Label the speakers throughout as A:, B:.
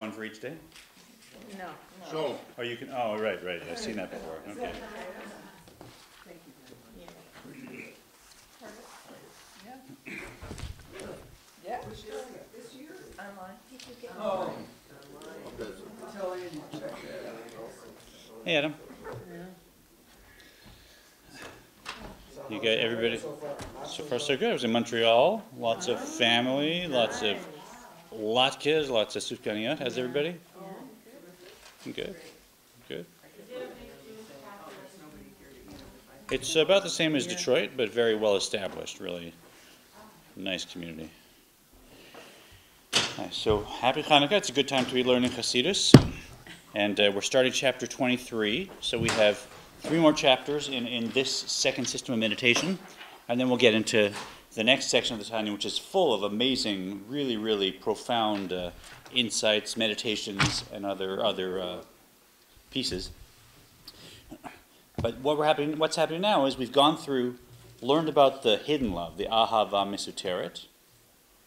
A: One for each day?
B: No.
C: So,
A: Oh, you can, oh, right, I've seen that before, okay.
B: Yeah. Online.
A: Hey, Adam. You got everybody, so far so good. I was in Montreal, lots of family, lots of latkes, lots of sufganiyot. How's everybody? Good, good. It's about the same as Detroit, but very well established, really nice community. Nice. So happy Hanukkah. It's a good time to be learning Hasidus. And we're starting chapter 23. So we have 3 more chapters in this second system of meditation. And then we'll get into the next section of the Tanya, which is full of amazing, really, really profound insights, meditations, and other pieces. But what's happening now is we've gone through, learned about the hidden love, the ahava mesuteret,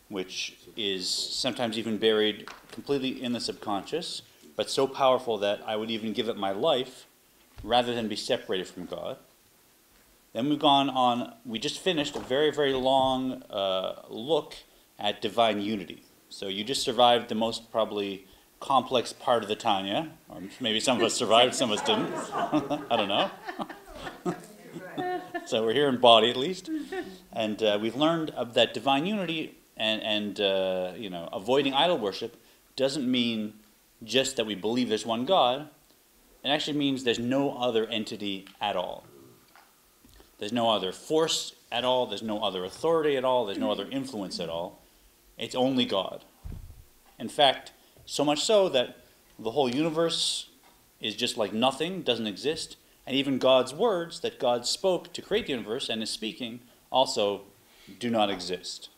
A: which is sometimes even buried completely in the subconscious, but so powerful that I would even give it my life rather than be separated from God. Then we've gone on, we just finished a very, very long look at divine unity. So you just survived the most probably complex part of the Tanya, or maybe some of us survived, some of us didn't. I don't know. So we're here in body at least. And we've learned of that divine unity and avoiding idol worship doesn't mean just that we believe there's one God. It actually means there's no other entity at all. There's no other force at all. There's no other authority at all. There's no other influence at all. It's only God. In fact, so much so that the whole universe is just like nothing, doesn't exist. And even God's words that God spoke to create the universe and is speaking also do not exist.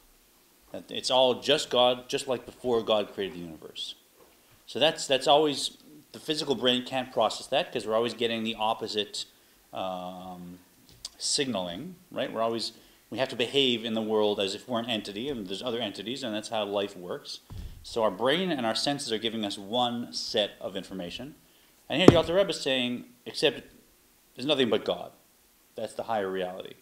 A: It's all just God, just like before God created the universe. So that's always, the physical brain can't process that because we're always getting the opposite signaling, right? We have to behave in the world as if we're an entity and there's other entities, and that's how life works. So our brain and our senses are giving us one set of information. And here the Alter Rebbe is saying, except there's nothing but God. That's the higher reality.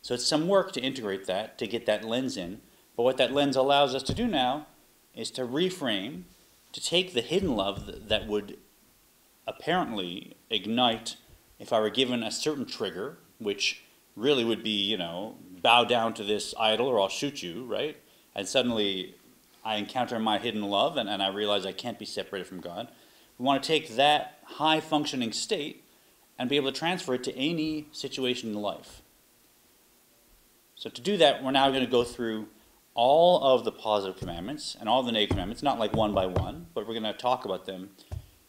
A: So it's some work to integrate that, to get that lens in. But what that lens allows us to do now is to reframe, to take the hidden love that would apparently ignite if I were given a certain trigger, which really would be, bow down to this idol or I'll shoot you, right? And suddenly I encounter my hidden love and I realize I can't be separated from God. We want to take that high-functioning state and be able to transfer it to any situation in life. So to do that, we're now going to go through all of the positive commandments and all the negative commandments, not like one by one, but we're going to talk about them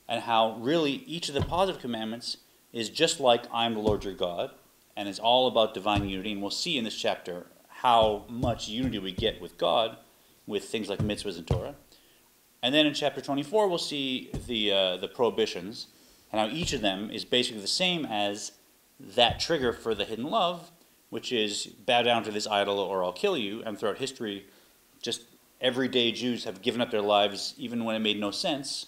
A: and how really each of the positive commandments is just like I'm the Lord your God, and is all about divine unity. And we'll see in this chapter how much unity we get with God with things like mitzvahs and Torah. And then in chapter 24, we'll see the prohibitions and how each of them is basically the same as that trigger for the hidden love, which is bow down to this idol or I'll kill you. And throughout history, just everyday Jews have given up their lives even when it made no sense.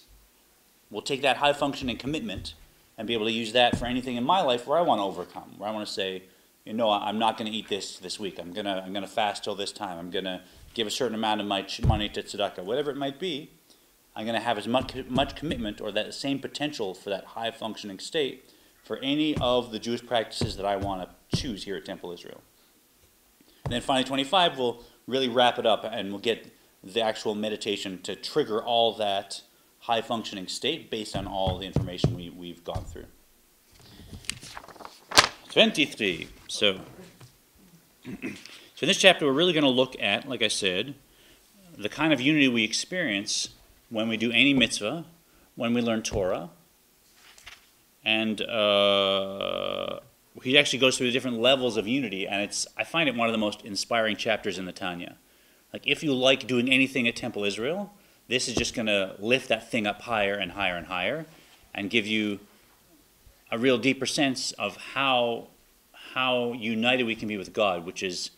A: We'll take that high-functioning commitment and be able to use that for anything in my life where I want to overcome, where I want to say, I'm not going to eat this week. I'm gonna fast till this time. I'm going to give a certain amount of my money to tzedakah, whatever it might be. I'm going to have as much commitment or that same potential for that high-functioning state for any of the Jewish practices that I want to choose here at Temple Israel. And then finally, 25, we'll really wrap it up and we'll get the actual meditation to trigger all that high-functioning state based on all the information we've gone through. 23. So in this chapter, we're really going to look at, like I said, the kind of unity we experience when we do any mitzvah, when we learn Torah, and he actually goes through the different levels of unity, and I find it one of the most inspiring chapters in the Tanya. Like, if you like doing anything at Temple Israel, this is just going to lift that thing up higher and higher and higher and give you a real deeper sense of how united we can be with God, which is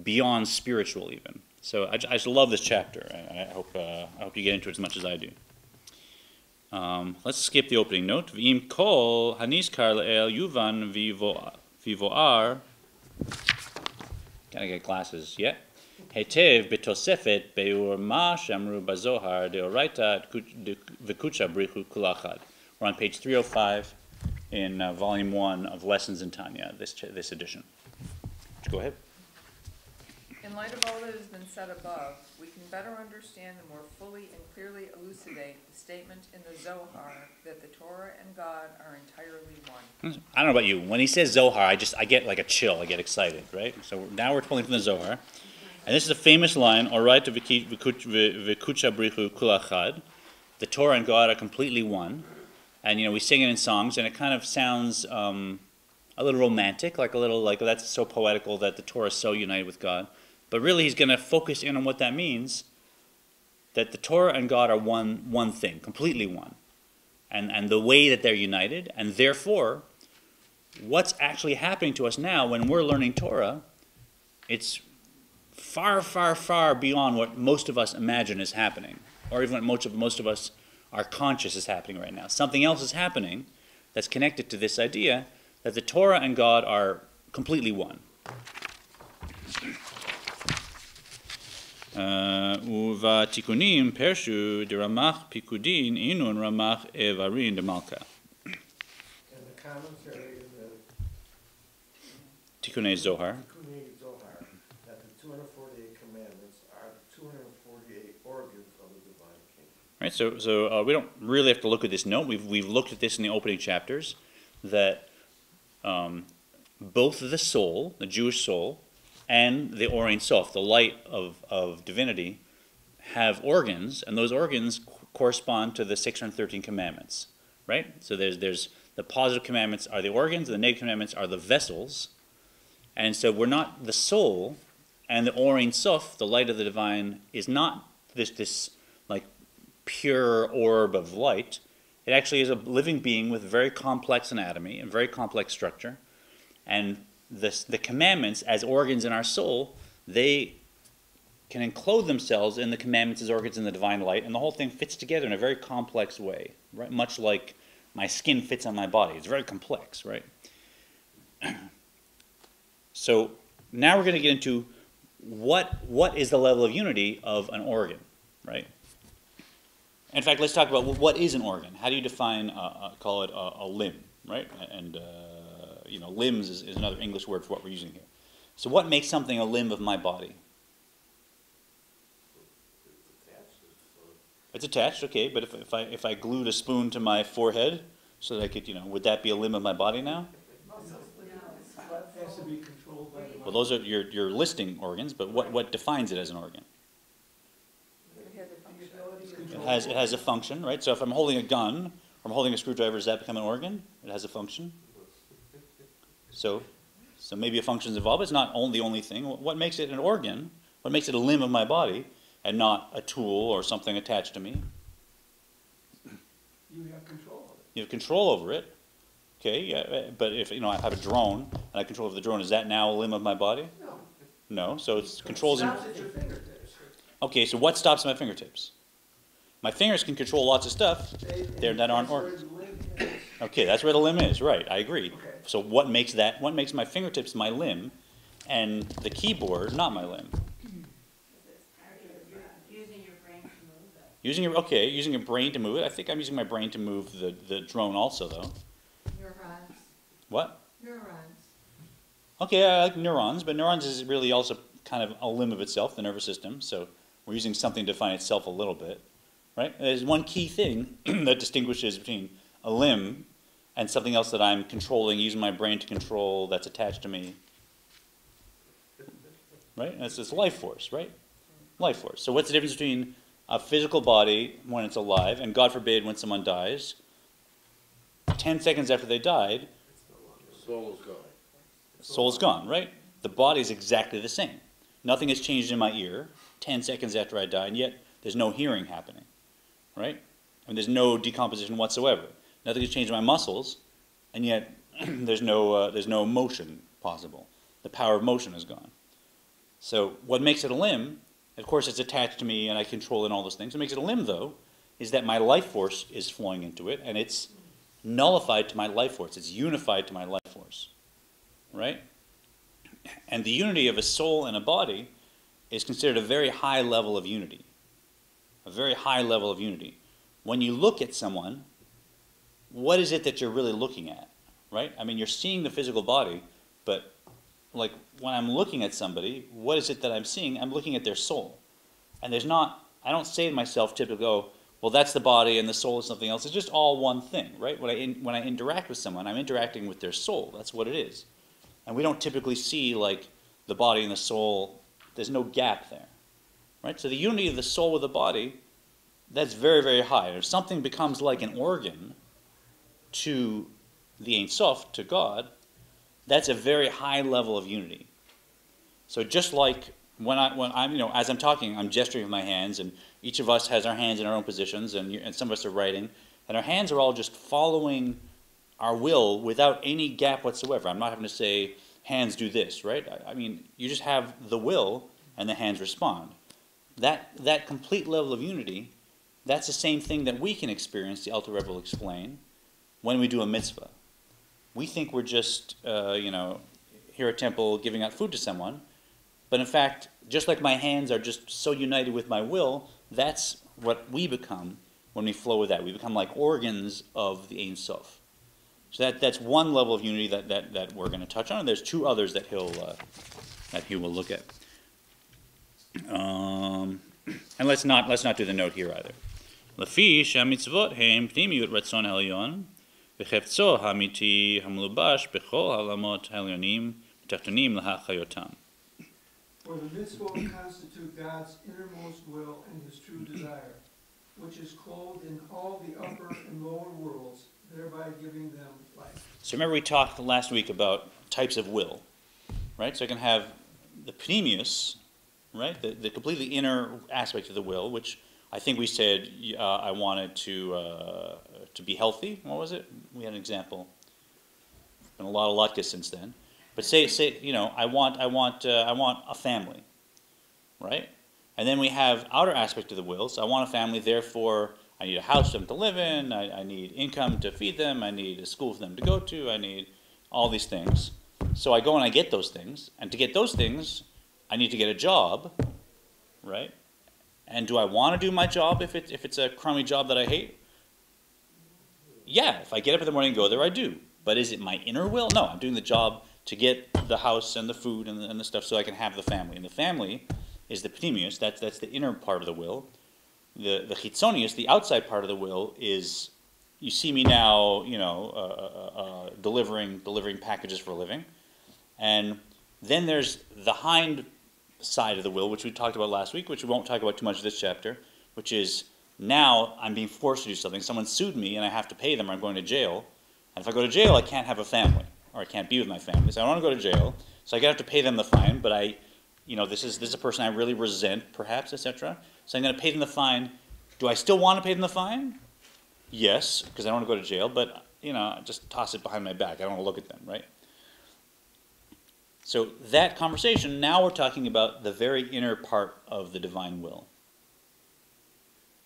A: beyond spiritual even. So I just love this chapter. I hope you get into it as much as I do. Let's skip the opening note. V'im kol haniskar le'el yuvan vivoar. Gotta get glasses. Yeah. Hetev betosefet beur ma shamru bazohar deoraita v'kucha brichu kulachad. We're on page 305 in volume 1 of Lessons in Tanya, this edition. Go ahead.
B: In light of all that has been said above, we can better understand and more fully and clearly elucidate the statement in the Zohar that the Torah and God are entirely one.
A: I don't know about you. When he says Zohar, I get like a chill. I get excited, right? So now we're pulling from the Zohar. And this is a famous line, Oraita v'kucha brichu kulachad. The Torah and God are completely one. And, we sing it in songs, and it kind of sounds a little romantic, like that's so poetical that the Torah is so united with God. But really, he's going to focus in on what that means, that the Torah and God are one thing, completely one. And the way that they're united, and therefore, what's actually happening to us now when we're learning Torah, it's far, far, far beyond what most of us imagine is happening, or even what most of us are conscious is happening right now. Something else is happening that's connected to this idea that the Torah and God are completely one. Uva tikunim pershu de ramach pikudin inun ramach evarin de malka.
C: And the commentary in the
A: Tikunei Zohar.
C: Tikunei Zohar, that the 248 commandments are the 248 organs of the divine kingdom.
A: Right, so we don't really have to look at this note. We've looked at this in the opening chapters, that both the soul, the Jewish soul, and the Or Ein Sof, the light of divinity, have organs, and those organs correspond to the 613 commandments, right? So there's the positive commandments are the organs, and the negative commandments are the vessels, and so we're not the soul, and the Or Ein Sof, the light of the divine, is not this like pure orb of light. It actually is a living being with very complex anatomy and very complex structure, and the commandments as organs in our soul, they can enclose themselves in the commandments as organs in the divine light, and the whole thing fits together in a very complex way, right? Much like my skin fits on my body. It's very complex, right? So now we're going to get into what is the level of unity of an organ, right? In fact, let's talk about what is an organ. How do you define, call it a limb, right? And limbs is another English word for what we're using here. So what makes something a limb of my body? It's attached, okay, but if I glued a spoon to my forehead so that I could, would that be a limb of my body now?
C: It has to be controlled by the
A: Well, those are your listing organs, but what defines it as an organ?
B: It has a function.
A: It has a function, right? So if I'm holding a gun, or I'm holding a screwdriver, does that become an organ? It has a function. So maybe a function is involved, but it's not the only thing. What makes it an organ? What makes it a limb of my body, and not a tool or something attached to me?
C: You have control of it.
A: You have control over it. Okay, yeah, but if I have a drone and I control over the drone, is that now a limb of my body?
C: No.
A: No. So it's controls.
C: Stops at your fingertips.
A: Okay, so what stops my fingertips? My fingers can control lots of stuff. That aren't organs. Okay, that's where the limb is. Right, I agree.
C: Okay.
A: So what makes my fingertips my limb, and the keyboard not my limb?
D: Using your brain to move it.
A: Using your brain to move it. I think I'm using my brain to move the drone also, though.
D: Neurons.
A: What?
D: Neurons.
A: Okay, I like neurons, but neurons is really also kind of a limb of itself, the nervous system. So we're using something to define itself a little bit, right? There's one key thing that distinguishes between a limb and something else that I'm controlling, using my brain to control, that's attached to me. Right? And it's life force, right? Life force. So what's the difference between a physical body when it's alive, and God forbid when someone dies, 10 seconds after they died,
C: Soul's gone.
A: soul's gone, right? The body's exactly the same. Nothing has changed in my ear 10 seconds after I died, and yet there's no hearing happening, right? I mean, there's no decomposition whatsoever. Nothing has changed in my muscles, and yet there's no motion possible. The power of motion is gone. So what makes it a limb Of course, it's attached to me and I control it and all those things. What makes it a limb, though, is that my life force is flowing into it, and it's nullified to my life force. It's unified to my life force, right? And the unity of a soul and a body is considered a very high level of unity. A very high level of unity. When you look at someone, what is it that you're really looking at, right? I mean, you're seeing the physical body, but like when I'm looking at somebody, what is it that I'm seeing? I'm looking at their soul. And there's not, I don't say to myself typically, oh, well, that's the body and the soul is something else. It's just all one thing, right? When I interact with someone, I'm interacting with their soul. That's what it is. And we don't typically see like the body and the soul. There's no gap there, right? So the unity of the soul with the body, that's very, very high. If something becomes like an organ to the Ein Sof, to God, that's a very high level of unity. So just like when I'm, as I'm talking, I'm gesturing with my hands, and each of us has our hands in our own positions, and some of us are writing, and our hands are all just following our will without any gap whatsoever. I'm not having to say, hands do this, right? I mean, you just have the will, and the hands respond. That complete level of unity, that's the same thing that we can experience, the Alter Rebbe will explain, when we do a mitzvah. We think we're just, here at temple giving out food to someone, but in fact, just like my hands are just so united with my will, that's what we become when we flow with that. We become like organs of the Ein Sof. So that's one level of unity that we're going to touch on. And there's two others that he will look at. And let's not do the note here either. Lefi shamitzvot heim pnimiyut ratzon elyon v'chefzo hamiti hamlubash bechol halamot elyonim v'tachtonim lahachayotam.
E: For the mitzvot constitute God's innermost will and his true desire, which is clothed in all the upper and lower worlds, thereby giving them life.
A: So remember we talked last week about types of will, right? So I can have the pneumius, right? The completely inner aspect of the will, which I think we said I wanted to be healthy. What was it? We had an example. Been a lot of latkes since then. But say I want a family, right? And then we have outer aspect of the will. So I want a family, therefore I need a house for them to live in, I need income to feed them, I need a school for them to go to, I need all these things. So I go and I get those things, and to get those things, I need to get a job, right? And do I want to do my job if it's a crummy job that I hate? Yeah, if I get up in the morning and go there, I do. But is it my inner will? No, I'm doing the job to get the house and the food and the stuff so I can have the family. And the family is the pneumius, that's the inner part of the will. The chitzonius, the outside part of the will, is you see me now, delivering packages for a living. And then there's the hind side of the will, which we talked about last week, which we won't talk about too much this chapter, which is now I'm being forced to do something. Someone sued me and I have to pay them or I'm going to jail. And if I go to jail, I can't have a family, or I can't be with my family. So I don't want to go to jail. So I have to pay them the fine, but this is a person I really resent, perhaps, etc. So I'm going to pay them the fine. Do I still want to pay them the fine? Yes, because I don't want to go to jail, but, just toss it behind my back. I don't want to look at them, right? So that conversation, now we're talking about the very inner part of the divine will.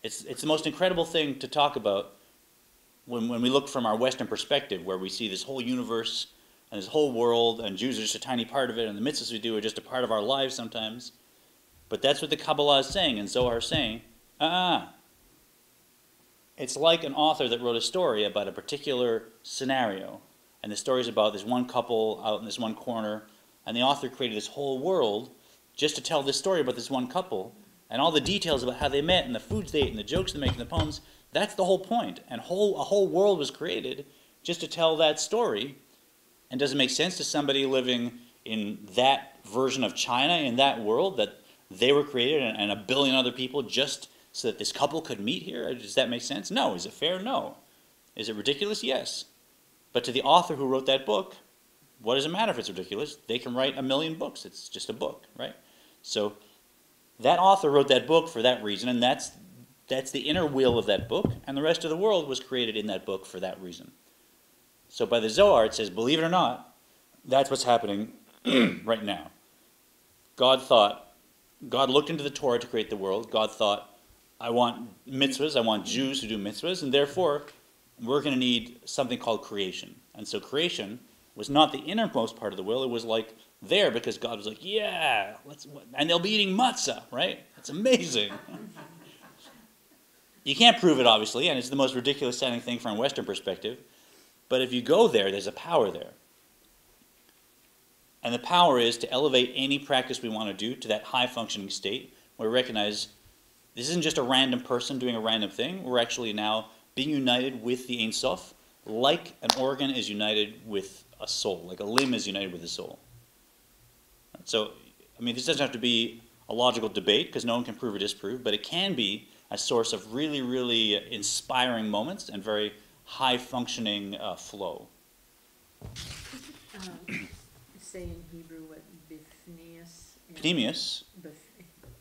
A: It's the most incredible thing to talk about when we look from our Western perspective, where we see this whole universe and this whole world, and Jews are just a tiny part of it, and the mitzvahs we do are just a part of our lives sometimes. But that's what the Kabbalah is saying, and Zohar is saying, It's like an author that wrote a story about a particular scenario, and the story is about this one couple out in this one corner, and the author created this whole world just to tell this story about this one couple, and all the details about how they met, and the foods they ate, and the jokes they make, and the poems. That's the whole point. And a whole world was created just to tell that story. And does it make sense to somebody living in that version of China, in that world, that they were created and a billion other people just so that this couple could meet here? Does that make sense? No. Is it fair? No. Is it ridiculous? Yes. But to the author who wrote that book, what does it matter if it's ridiculous? They can write 1 million books. It's just a book, right? So that author wrote that book for that reason, and that's the inner will of that book, and the rest of the world was created in that book for that reason. So by the Zohar, it says, believe it or not, that's what's happening right now. God thought, God looked into the Torah to create the world. God thought, I want mitzvahs, I want Jews to do mitzvahs, and therefore we're going to need something called creation. And so creation was not the innermost part of the will, it was like there because God was like, yeah, and they'll be eating matzah, right? That's amazing. You can't prove it, obviously, and it's the most ridiculous sounding thing from a Western perspective, but if you go there, there's a power there. And the power is to elevate any practice we want to do to that high-functioning state where we recognize this isn't just a random person doing a random thing. We're actually now being united with the Ein Sof, like an organ is united with a soul, like a limb is united with a soul. So, I mean, this doesn't have to be a logical debate because no one can prove or disprove, but it can be a source of really, really inspiring moments and very high-functioning flow.
D: Say in Hebrew what bifnius.
A: Pneumius.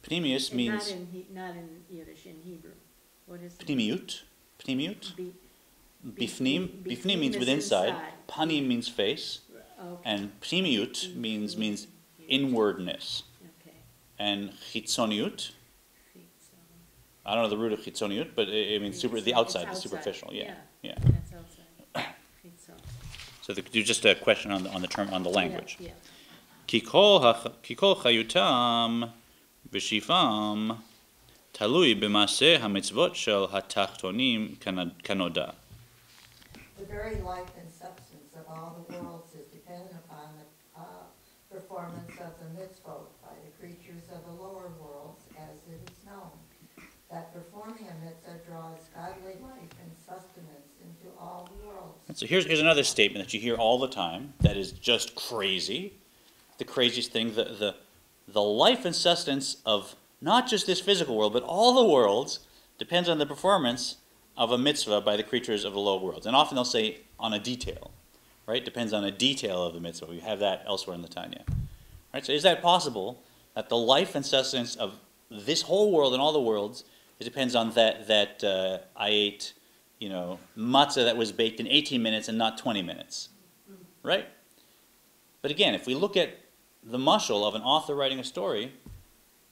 A: Pneumius means...
D: Not in Yiddish, in Hebrew. What is it?
A: Pneumiut. Pneumiut. Bifnim. Bifnim
D: Bifnim
A: means
D: is
A: with inside.
D: inside.
A: Panim means face.
D: Okay.
A: And pneumiut means inwardness.
D: Okay.
A: And chitzoniut, I don't know the root of chitzoniut, but it means the outside, the superficial. Yeah.
D: That's outside.
A: So just a question on the term, on the language.
D: Yeah.
A: Ki kol chayutam v'shifam talui b'maseh hamitzvot shel hatachtonim kanoda.
F: The very life and substance of all the worlds is dependent upon the performance of the mitzvot by the creatures of the lower worlds, as it is known. That performing a mitzvah draws godly life and sustenance into all the worlds.
A: And so here's another statement that you hear all the time that is just crazy. The craziest thing, the life and sustenance of not just this physical world, but all the worlds depends on the performance of a mitzvah by the creatures of the lower worlds. And often they'll say on a detail, right? Depends on a detail of the mitzvah. We have that elsewhere in the Tanya. Right? So is that possible that the life and sustenance of this whole world and all the worlds, it depends on that I ate, matzah that was baked in 18 minutes and not 20 minutes, right? But again, if we look at the mashal of an author writing a story,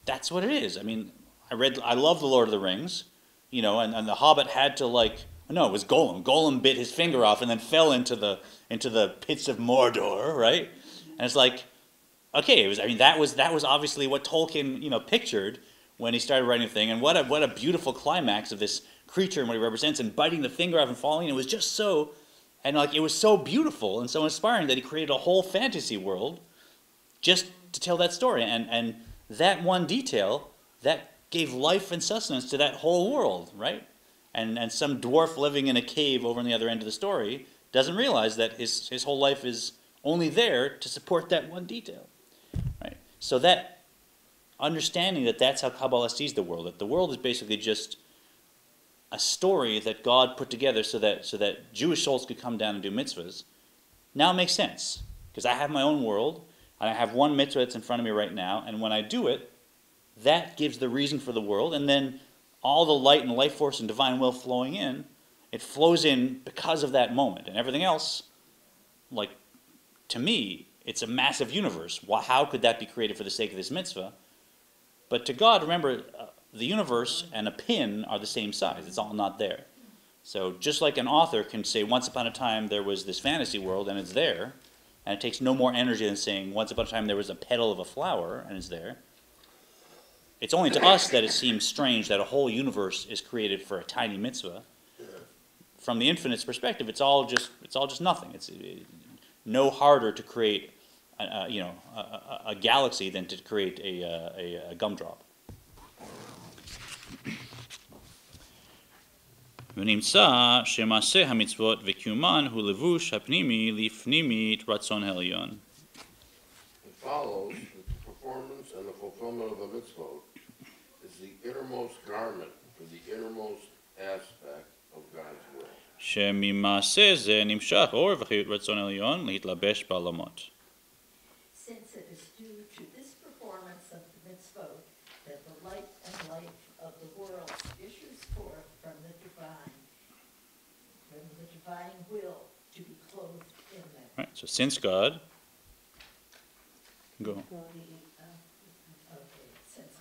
A: that's what it is. I mean, I love The Lord of the Rings, and the Hobbit had to no, it was Gollum. Gollum bit his finger off and then fell into the pits of Mordor, right? And it's like, okay, that was obviously what Tolkien, pictured when he started writing the thing, and what a beautiful climax of this creature and what he represents, and biting the finger off and falling. It was just so, and it was so beautiful and so inspiring that he created a whole fantasy world just to tell that story. And that one detail, that gave life and sustenance to that whole world, right? And some dwarf living in a cave over on the other end of the story doesn't realize that his whole life is only there to support that one detail, right? So that understanding that's how Kabbalah sees the world, that the world is basically just a story that God put together so that Jewish souls could come down and do mitzvahs, now makes sense. Because I have my own world, and I have one mitzvah that's in front of me right now, and when I do it, that gives the reason for the world, and then all the light and life force and divine will flowing in, it flows in because of that moment. And everything else, to me, it's a massive universe. How could that be created for the sake of this mitzvah? But to God, remember, the universe and a pin are the same size. It's all not there. So just like an author can say, once upon a time there was this fantasy world and it's there, and it takes no more energy than saying, once upon a time there was a petal of a flower and it's there, it's only to us that it seems strange that a whole universe is created for a tiny mitzvah. From the infinite's perspective, it's all just nothing. It's no harder to create a galaxy than to create a gumdrop. ונמצא שמעשה המצוות וקיומן הוא לבוש הפנימי לפנימית רצון העליון.
C: It follows that the performance and the fulfillment of the mitzvot is the innermost garment for the innermost aspect of God's will.
A: שממעשה זה נמשך אור וחיות רצון העליון להתלבש בעולמות.
F: Since it is due to this performance of the mitzvot that the light and life of the world issues forth from the divine will to be clothed in them.
A: Right, so since God, go.
F: Okay, since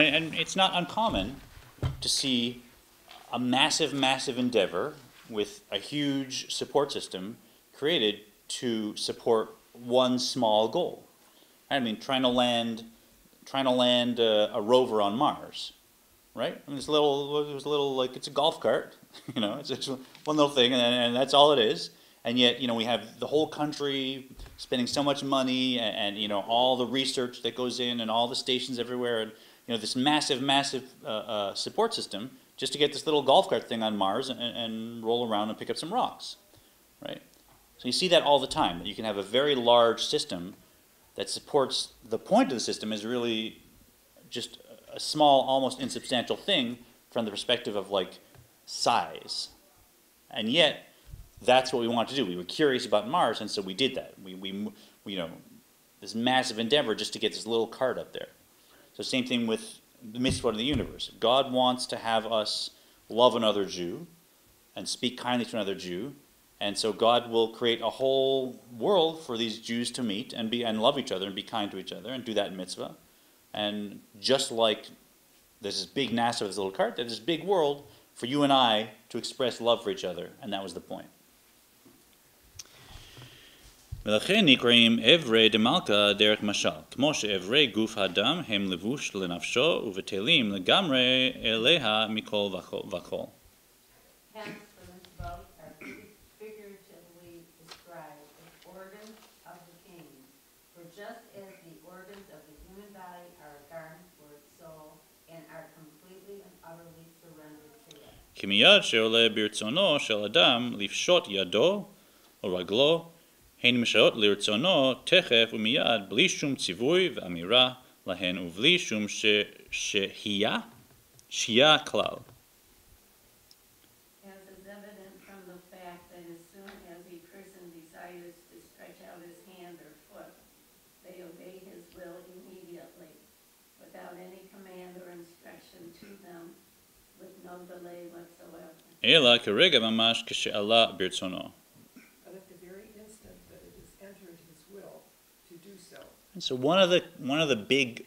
A: And it's not uncommon to see a massive, massive endeavor with a huge support system created to support one small goal. I mean, trying to land a rover on Mars, right? I mean, it was a little like it's a golf cart, you know, it's one little thing, and that's all it is. And yet, you know, we have the whole country spending so much money, and you know, all the research that goes in, and all the stations everywhere, and you know, this massive, massive support system just to get this little golf cart thing on Mars and roll around and pick up some rocks, right? So you see that all the time, that you can have a very large system that supports, the point of the system is really just a small, almost insubstantial thing from the perspective of like size. And yet, that's what we wanted to do. We were curious about Mars, and so we did that. We you know, this massive endeavor just to get this little cart up there. So same thing with the mitzvot of the universe. God wants to have us love another Jew and speak kindly to another Jew, and so God will create a whole world for these Jews to meet and love each other and be kind to each other and do that in mitzvah. And just like there's this big NASA with this little cart, there's this big world for you and I to express love for each other, and that was the point. ולכן נקראים אברי דמלכה דרך משל, כמו שאברי גוף האדם הם לבוש לנפשו ובטלים לגמרי אליה מכל וכל.
F: Hence, the mitzvot are figuratively described as organs of the king. For just as the organs of the human body are a garment for its soul and are completely and utterly surrendered to it.
A: כי מיד שעולה ברצונו של אדם לפשוט ידו או רגלו, הן משעות לרצונו תכף ומיד בלי שום ציווי ואמירה להן ובלי שום שהייה כלל.
G: As is evident from the fact that as soon as a person desires to stretch out his hand or foot, they obey his will immediately, without any command or instruction to them, with no delay whatsoever.
A: אלא כרגע ממש כשעלה ברצונו.
B: But at the very instant that it is entered his will to do so.
A: And so one of the big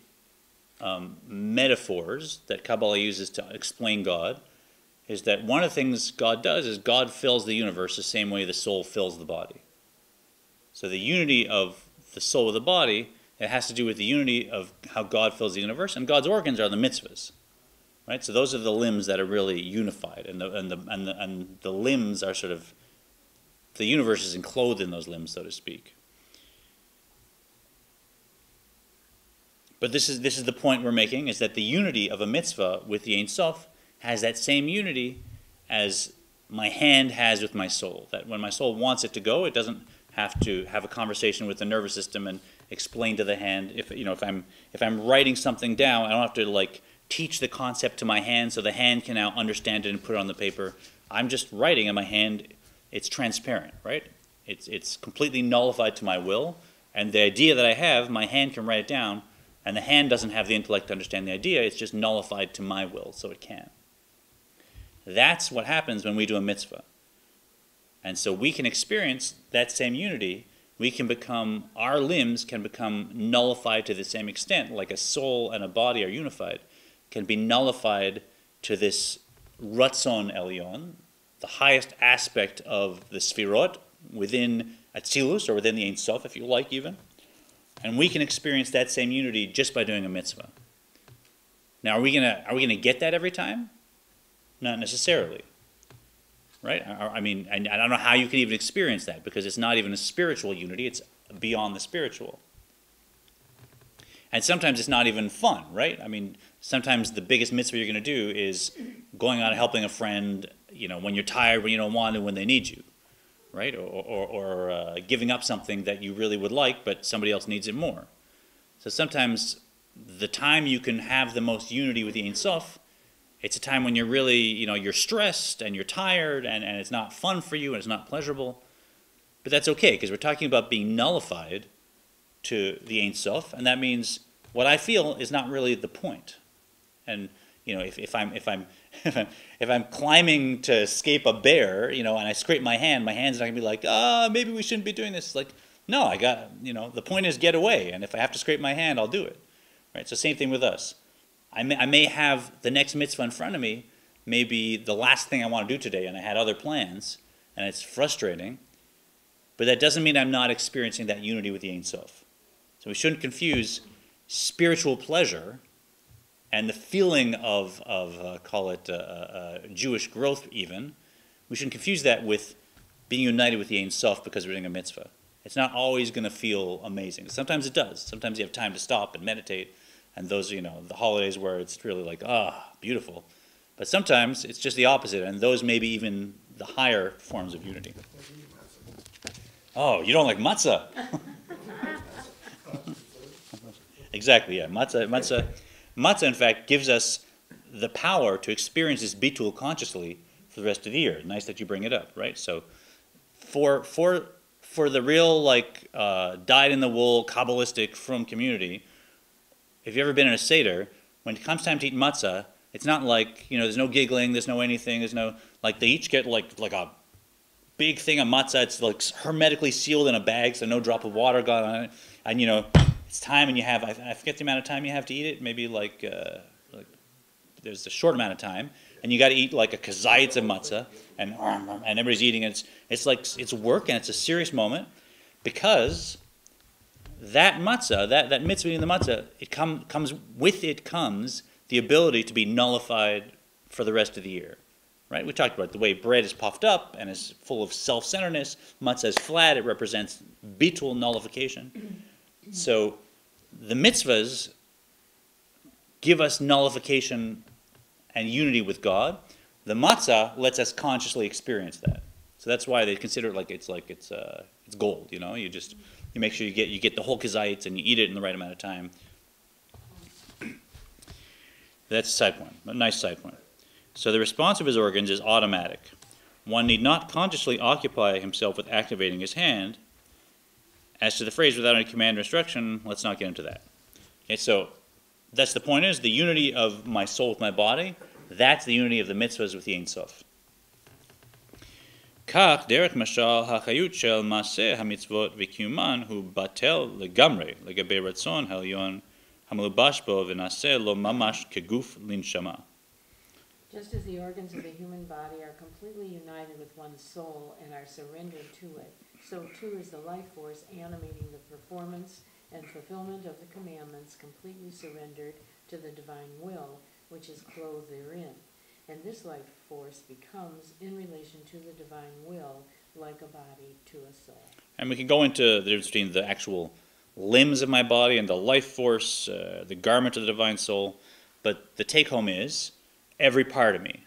A: metaphors that Kabbalah uses to explain God is that one of the things God does is God fills the universe the same way the soul fills the body. So the unity of the soul with the body, it has to do with the unity of how God fills the universe, and God's organs are the mitzvahs, right? So those are the limbs that are really unified, and the limbs are sort of, the universe is enclosed in those limbs, so to speak. But this is the point we're making, is that the unity of a mitzvah with the Ein Sof has that same unity as my hand has with my soul. That when my soul wants it to go, it doesn't have to have a conversation with the nervous system and explain to the hand. If I'm writing something down, I don't have to like teach the concept to my hand so the hand can now understand it and put it on the paper. I'm just writing, and my hand, it's transparent, right? It's completely nullified to my will, and the idea that I have, my hand can write it down. And the hand doesn't have the intellect to understand the idea, it's just nullified to my will, so it can. That's what happens when we do a mitzvah. And so we can experience that same unity. Our limbs can become nullified to the same extent, like a soul and a body are unified, can be nullified to this Ratzon Elyon, the highest aspect of the sefirot, within Atzilus, or within the Ein Sof, if you like even. And we can experience that same unity just by doing a mitzvah. Now, are we gonna get that every time? Not necessarily, right? I mean, I don't know how you can even experience that, because it's not even a spiritual unity; it's beyond the spiritual. And sometimes it's not even fun, right? I mean, sometimes the biggest mitzvah you're going to do is going out and helping a friend, you know, when you're tired, when you don't want to, when they need you. Right, or giving up something that you really would like, but somebody else needs it more. So sometimes the time you can have the most unity with the Ein Sof, it's a time when you're really, you're stressed and you're tired and it's not fun for you and it's not pleasurable. But that's okay, because we're talking about being nullified to the Ein Sof, and that means what I feel is not really the point. And if I'm climbing to escape a bear, and I scrape my hand's not gonna be like, maybe we shouldn't be doing this. It's like, no, I got, the point is get away, and if I have to scrape my hand, I'll do it, right? So same thing with us. I may have the next mitzvah in front of me, maybe the last thing I want to do today, and I had other plans, and it's frustrating, but that doesn't mean I'm not experiencing that unity with the Ein Sof. So we shouldn't confuse spiritual pleasure and the feeling of call it Jewish growth even. We shouldn't confuse that with being united with the Ein Sof because we're doing a mitzvah. It's not always going to feel amazing. Sometimes it does. Sometimes you have time to stop and meditate, and those, the holidays where it's really like, beautiful. But sometimes it's just the opposite, and those may be even the higher forms of unity. Oh, you don't like matzah? Exactly, yeah. Matzah, in fact, gives us the power to experience this bitul consciously for the rest of the year. Nice that you bring it up, right? So for the real, dyed-in-the-wool, kabbalistic, frum community, if you've ever been in a Seder, when it comes time to eat matzah, it's not like, there's no giggling, there's no anything, there's no, they each get like a big thing of matzah. It's like hermetically sealed in a bag, so no drop of water got on it. And, it's time, and you have, I forget the amount of time you have to eat it, maybe there's a short amount of time, and you got to eat like a kazayitz of matzah, and everybody's eating it. It's work, and it's a serious moment, because that matzah, that mitzvah in the matzah, comes the ability to be nullified for the rest of the year, right? We talked about the way bread is puffed up and is full of self-centeredness. Matzah is flat; it represents bitul nullification. So the mitzvahs give us nullification and unity with God. The matzah lets us consciously experience that. So that's why they consider it it's gold. You make sure you get the whole kazayitz and you eat it in the right amount of time. That's a side point, a nice side point. So the response of his organs is automatic. One need not consciously occupy himself with activating his hand. As to the phrase without any command or instruction, let's not get into that. Okay, so that's the point, is the unity of my soul with my body. That's the unity of the mitzvahs with the Ein Sof. כך דרך משל החיות של מעשה המצוות וקיומן הוא בטל לגמרי לגבי רצון העליון המלובש בו ונעשה לו ממש כגוף לנשמה.
D: Just as the organs of the human body are completely united with one's soul and are surrendered to it, so too is the life force animating the performance and fulfillment of the commandments completely surrendered to the divine will, which is clothed therein. And this life force becomes, in relation to the divine will, like a body to a soul. And we can go into the difference between the actual limbs of my body and the life force, the garment of the divine soul, but the take-home is every part of me.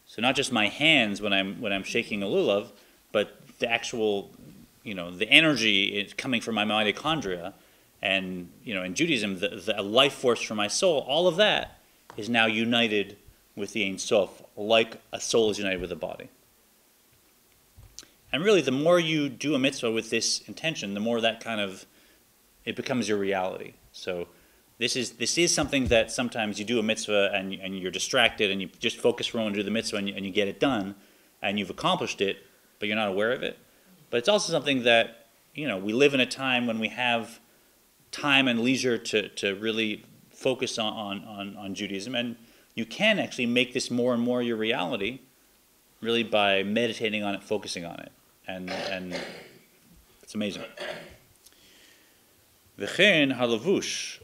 D: So not just my hands when I'm shaking a lulav, but the actual, the energy coming from my mitochondria, and in Judaism, the life force from my soul. All of that is now united with the Ein Sof, like a soul is united with a body. And really, the more you do a mitzvah with this intention, the more that it becomes your reality. So this is something that sometimes you do a mitzvah and you're distracted and you just focus for a moment to do the mitzvah and you get it done and you've accomplished it, but you're not aware of it. But it's also something that, we live in a time when we have time and leisure to really focus on Judaism, and you can actually make this more and more your reality, really by meditating on it, focusing on it, and it's amazing. וכן הלבוש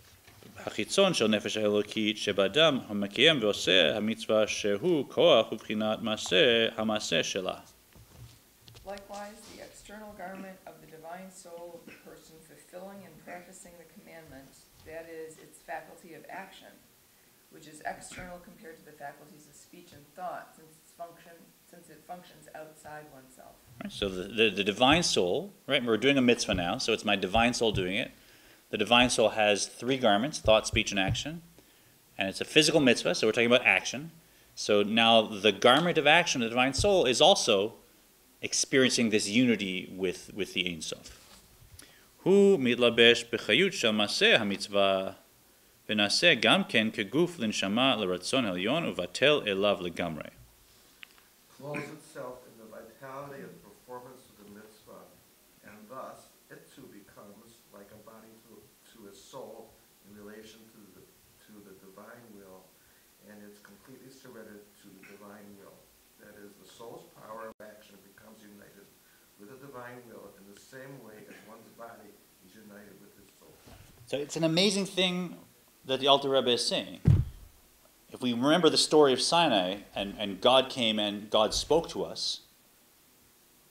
D: החיצון של נפש האלוקית שבאדם המקיים ועושה המצווה שהוא כוח ובחינת המעשה שלה.
B: Likewise, the external garment of the divine soul of the person fulfilling and practicing the commandments, that is, its faculty of action, which is external compared to the faculties of speech and thought, since it functions outside oneself.
A: Right, so the divine soul, right? We're doing a mitzvah now, so it's my divine soul doing it. The divine soul has three garments: thought, speech, and action. And it's a physical mitzvah, so we're talking about action. So now the garment of action of the divine soul is also experiencing this unity with the Ein Sof. הוא מתלבש בחיות של מעשה המצווה ונעשה גם כן כגוף לנשמה לרצון העליון ובטל אליו לגמרי.
H: Clothes itself in the vitality of the performance of the mitzvah, and thus it too becomes like a body to its soul in relation to the divine will,
A: So it's an amazing thing that the Alter Rebbe is saying. If we remember the story of Sinai, and God came and God spoke to us,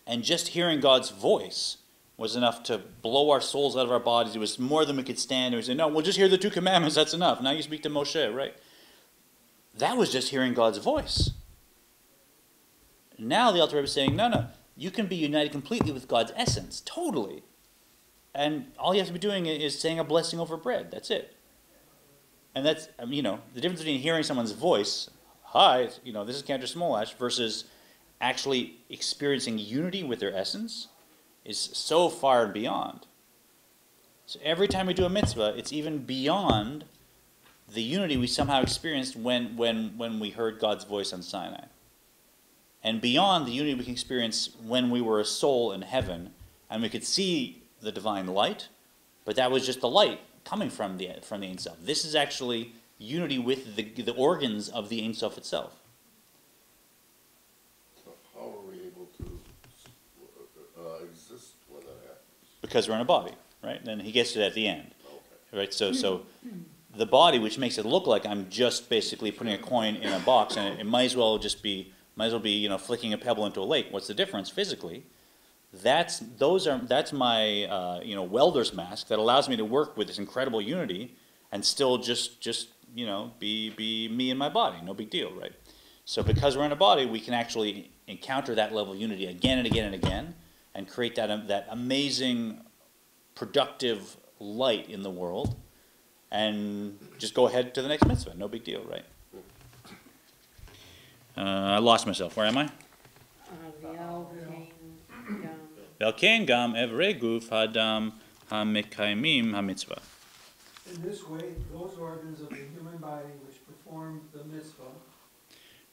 A: and just hearing God's voice was enough to blow our souls out of our bodies. It was more than we could stand. And we said, no, we'll just hear the 2 commandments, that's enough. Now you speak to Moshe, right? That was just hearing God's voice. Now the Alter Rebbe is saying, no, you can be united completely with God's essence, totally. And all you have to be doing is saying a blessing over bread, that's it. And that's, the difference between hearing someone's voice, hi, this is Cantor Smolash, versus actually experiencing unity with their essence is so far and beyond. So every time we do a mitzvah, it's even beyond the unity we somehow experienced when we heard God's voice on Sinai. And beyond the unity we can experience when we were a soul in heaven and we could see the divine light, but that was just the light coming from the Ein Sof. This is actually unity with the organs of the Ein Sof itself.
C: How are we able to exist when that happens?
A: Because we're in a body, right? And he gets to that at the end,
C: Okay.
A: right? So the body, which makes it look like I'm just basically putting a coin in a box, and it might as well be flicking a pebble into a lake. What's the difference physically? That's my welder's mask that allows me to work with this incredible unity and still just be me and my body. No big deal, right? So because we're in a body, we can actually encounter that level of unity again and again and again, and create that amazing, productive light in the world, and just go ahead to the next mitzvah. No big deal, right? I lost myself. Where am I? Velkein gam evre guf hadam hamekayimim hamitzvah.
E: In this way, those organs of the human body which perform the mitzvah,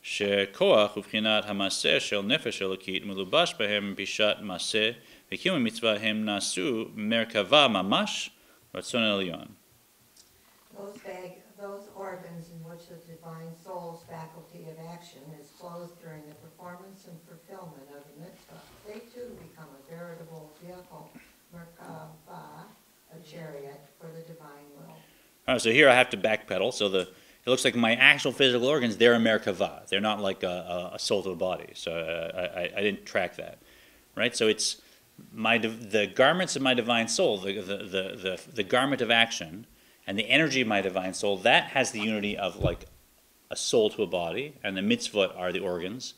A: שכוח ובחינת המעשה של נפש אלוקית מלובש בהם בשעת מעשה וקיום המצווה הם נעשו מרכבה ממש רצון העליון.
F: Those organs in which the divine soul's faculty of action is clothed during the performance and fulfillment of the mitzvah, they too become a veritable vehicle, merkava, a chariot for the divine will.
A: All right, so here I have to backpedal. So it looks like my actual physical organs, they're a merkava. They're not like a soul to the body. So I didn't track that, right? So it's the garments of my divine soul, the garment of action, and the energy of my divine soul, that has the unity of like a soul to a body, and the mitzvot are the organs.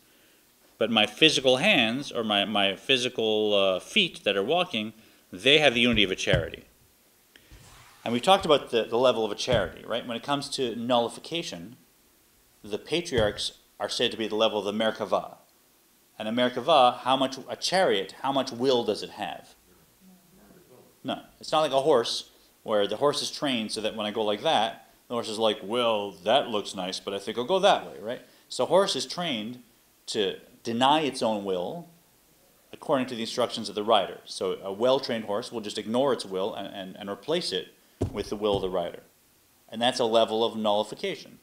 A: But my physical hands, or my physical feet that are walking, they have the unity of a charity. And we talked about the level of a charity, right? When it comes to nullification, the patriarchs are said to be at the level of the Merkava. And a Merkava, a chariot, how much will does it have? No. It's not like a horse, where the horse is trained so that when I go like that, the horse is like, well, that looks nice, but I think I'll go that way, right? So a horse is trained to deny its own will according to the instructions of the rider. So a well-trained horse will just ignore its will and replace it with the will of the rider. And that's a level of nullification.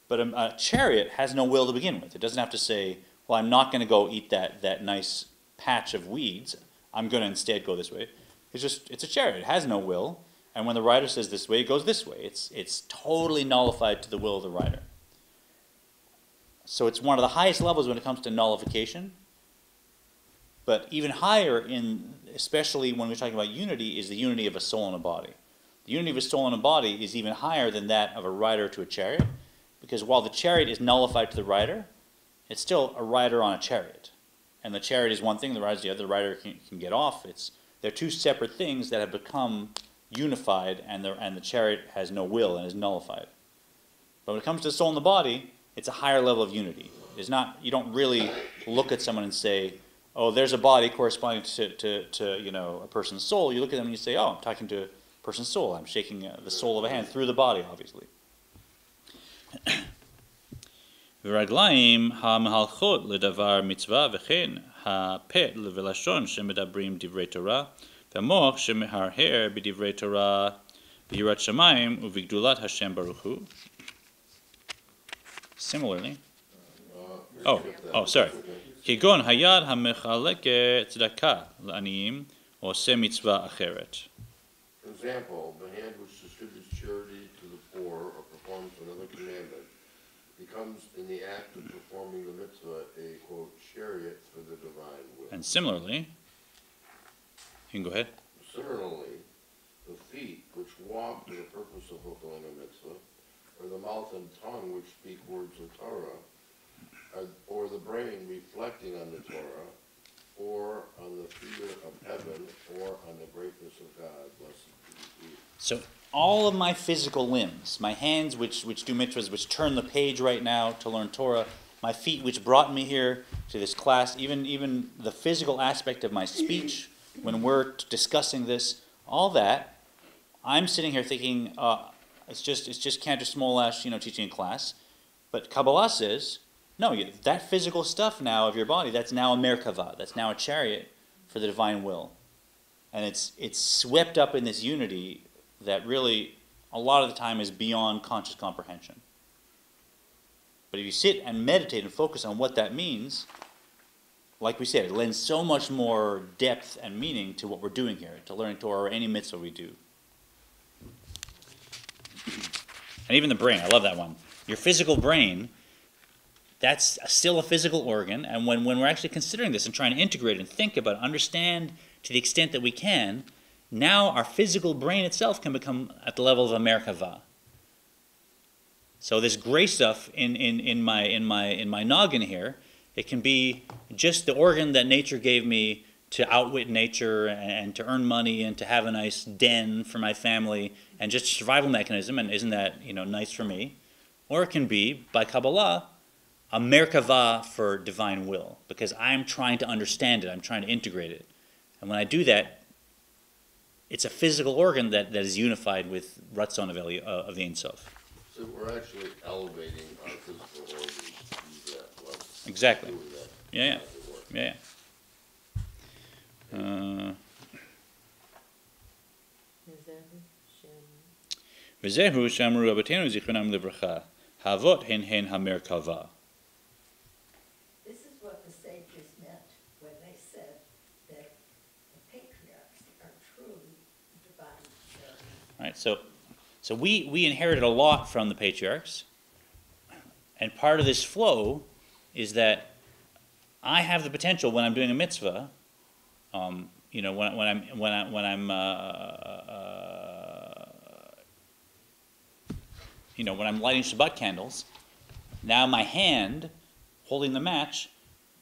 A: But a chariot has no will to begin with. It doesn't have to say, well, I'm not going to go eat that nice patch of weeds. I'm going to instead go this way. It's a chariot. It has no will. And when the rider says this way, it goes this way. It's totally nullified to the will of the rider. So it's one of the highest levels when it comes to nullification. But even higher, especially when we're talking about unity, is the unity of a soul and a body. The unity of a soul and a body is even higher than that of a rider to a chariot, because while the chariot is nullified to the rider, it's still a rider on a chariot. And the chariot is one thing, the rider is the other. The rider can get off. They're two separate things that have become unified, and the chariot has no will and is nullified. But when it comes to the soul and the body, it's a higher level of unity. You don't really look at someone and say, oh, there's a body corresponding to a person's soul. You look at them and you say, oh, I'm talking to a person's soul. I'm shaking the soul of a hand through the body, obviously. ורגליים המהלכות לדבר מצווה וכן הפה ולשון שמדברים דברי תורה והמוח שמהרהר בדברי תורה ביראת שמיים ובגדולת השם ברוך הוא. Similarly, sorry. כגון היד המחלקת צדקה לעניים עושה מצווה אחרת.
C: For example, the hand becomes in the act of performing the mitzvah a, quote, chariot for the divine will.
A: And similarly, you can go ahead.
C: Similarly, the feet which walk for the purpose of fulfilling a mitzvah, or the mouth and tongue which speak words of Torah, or the brain reflecting on the Torah, or on the fear of heaven, or on the greatness of God, blessed be He.
A: So all of my physical limbs, my hands which do mitzvahs, which turn the page right now to learn Torah, my feet which brought me here to this class, even the physical aspect of my speech, when we're discussing this, all that, I'm sitting here thinking, it's just Cantor Smolash, teaching in class. But Kabbalah says, no, that physical stuff now of your body, that's now a Merkava, that's now a chariot for the divine will. And it's swept up in this unity that really, a lot of the time, is beyond conscious comprehension. But if you sit and meditate and focus on what that means, like we said, it lends so much more depth and meaning to what we're doing here, to learning Torah or any mitzvah we do. And even the brain, I love that one. Your physical brain, that's still a physical organ, and when we're actually considering this and trying to integrate and think about it, understand to the extent that we can, now our physical brain itself can become at the level of a Merkava. So this gray stuff in my noggin here, it can be just the organ that nature gave me to outwit nature and to earn money and to have a nice den for my family and just a survival mechanism, and isn't that nice for me? Or it can be, by Kabbalah, a Merkava for divine will, because I'm trying to understand it, I'm trying to integrate it. And when I do that, it's a physical organ that is unified with Ratzon of the Ein Sof.
C: So we're actually elevating our physical organs to that level.
A: Exactly.
C: Doing that.
A: Yeah.
C: Work.
A: Yeah. V'zehu she'amru Rabbeinu zichronam livracha, havot hen hamerkava.
F: This is what the sages meant when they said that the patriarchs are truly divine chariot.
A: All right, so we inherited a lot from the patriarchs, and part of this flow is that I have the potential when I'm doing a mitzvah, when I'm lighting Shabbat candles. Now my hand holding the match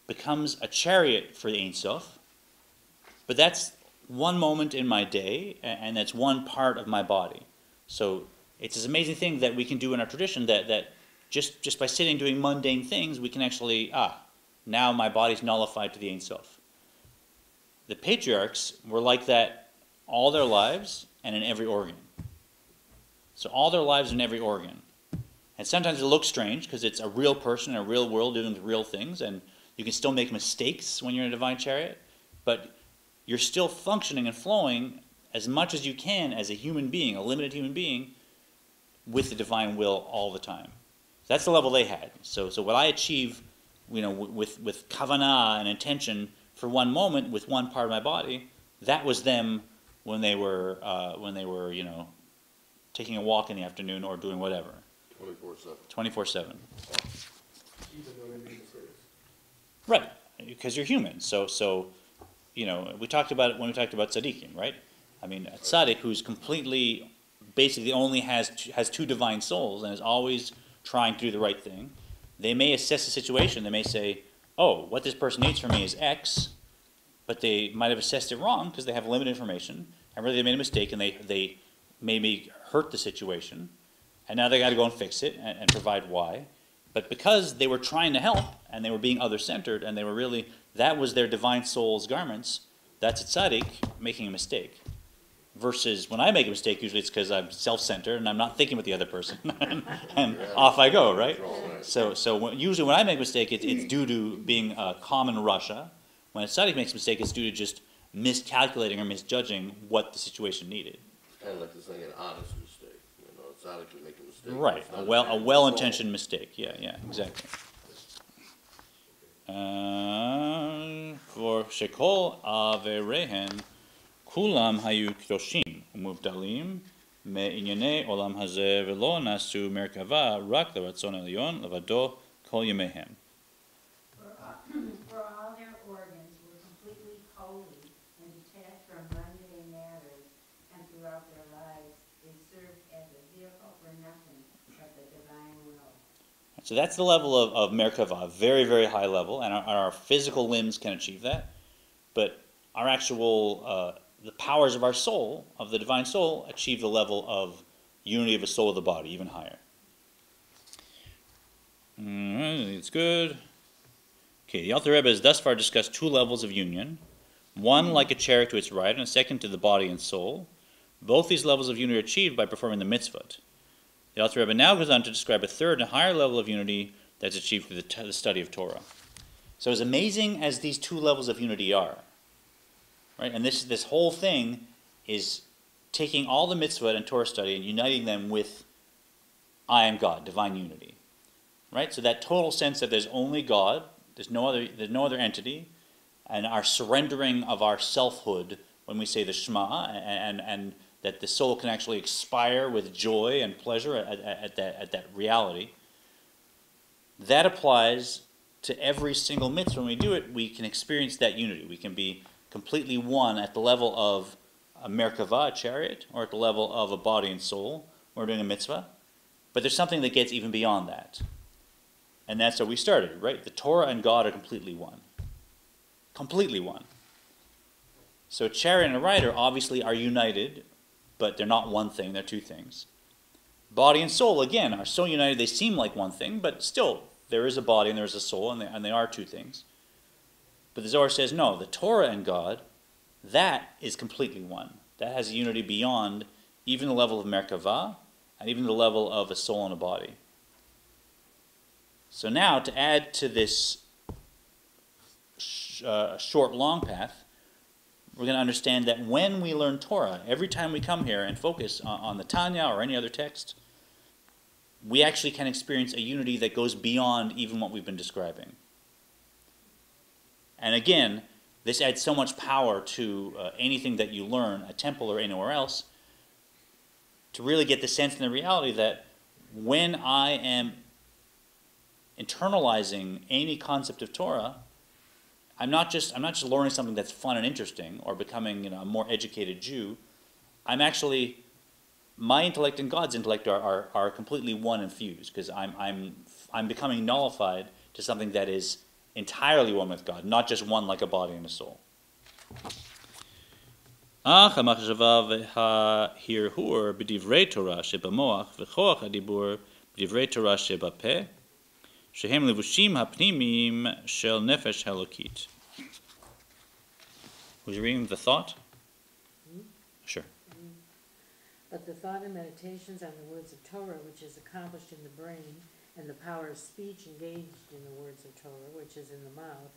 A: becomes a chariot for the Ein Sof, but that's one moment in my day, and that's one part of my body. So it's this amazing thing that we can do in our tradition that just by sitting doing mundane things, we can actually, now my body's nullified to the Ein Sof. The patriarchs were like that all their lives and in every organ. So all their lives in every organ. And sometimes it looks strange because it's a real person in a real world doing real things, and you can still make mistakes when you're in a divine chariot, but you're still functioning and flowing as much as you can as a human being, a limited human being, with the divine will all the time. That's the level they had. So what I achieve, with kavanah and intention for one moment with one part of my body, that was them when they were taking a walk in the afternoon or doing whatever.
C: 24/7.
A: 24/7.
E: Even though they made mistakes.
A: Right, because you're human. So we talked about it when we talked about tzaddikim, right? I mean, a tzaddik who's completely, basically only has two divine souls and is always trying to do the right thing. They may assess the situation. They may say, oh, what this person needs from me is X, but they might have assessed it wrong because they have limited information, and really they made a mistake and they maybe hurt the situation, and now they got to go and fix it and provide Y. But because they were trying to help and they were being other-centered and they were really, that was their divine soul's garments, that's a tzaddik making a mistake. Versus when I make a mistake, usually it's because I'm self-centered and I'm not thinking with the other person, and off I go, right? So usually when I make a mistake, it's due to being calm in Russia. When a tzaddik makes a mistake, it's due to just miscalculating or misjudging what the situation needed.
C: Kind of like this thing, an honest mistake. A tzaddik can make a mistake.
A: Right, a well-intentioned mistake. Yeah, exactly. For shekol averehen kulam hayu kedoshim umuvdalim מענייני עולם הזה ולא נעשו מרכבה רק לרצון העליון לבדו כל ימיהם.
D: For all their organs were completely holy and detached from mundane matters, and throughout their lives they served as a vehicle for nothing but the divine will.
A: So that's the level of Merkava, very, very high level, and our physical limbs can achieve that, but our actual, the powers of our soul, of the divine soul, achieve the level of unity of the soul of the body, even higher. It's good. Okay, the Alter Rebbe has thus far discussed two levels of union, one like a chariot to its rider, and a second to the body and soul. Both these levels of unity are achieved by performing the mitzvot. The Alter Rebbe now goes on to describe a third and higher level of unity that's achieved through the study of Torah. So as amazing as these two levels of unity are, right, and this whole thing is taking all the mitzvot and Torah study and uniting them with I am God, divine unity. Right? So that total sense that there's only God, there's no other entity, and our surrendering of our selfhood when we say the Shema, and that the soul can actually expire with joy and pleasure at that reality. That applies to every single mitzvah. When we do it, we can experience that unity. We can be completely one at the level of a Merkava, a chariot, or at the level of a body and soul, when we're doing a mitzvah. But there's something that gets even beyond that. And that's how we started, right? The Torah and God are completely one. Completely one. So a chariot and a rider obviously are united, but they're not one thing, they're two things. Body and soul, again, are so united they seem like one thing, but still, there is a body and there is a soul, and they are two things. But the Zohar says, no, the Torah and God, that is completely one. That has a unity beyond even the level of Merkava, and even the level of a soul and a body. So now, to add to this short, long path, we're going to understand that when we learn Torah, every time we come here and focus on the Tanya or any other text, we actually can experience a unity that goes beyond even what we've been describing. And again, this adds so much power to anything that you learn, a temple or anywhere else, to really get the sense and the reality that when I am internalizing any concept of Torah, I'm not just learning something that's fun and interesting or becoming a more educated Jew. I'm actually, my intellect and God's intellect are completely one and fused, because I'm becoming nullified to something that is entirely one with God, not just one like a body and a soul. אך המחשבה וההרהור בדברי תורה שבמוח וכוח הדיבור בדברי תורה שבפה שהם לבושים הפנימיים של נפש אלוקית. Who's reading the thought? Sure.
D: But the thought and meditations on the words of Torah, which is accomplished in the brain, and the power of speech engaged in the words of Torah, which is in the mouth,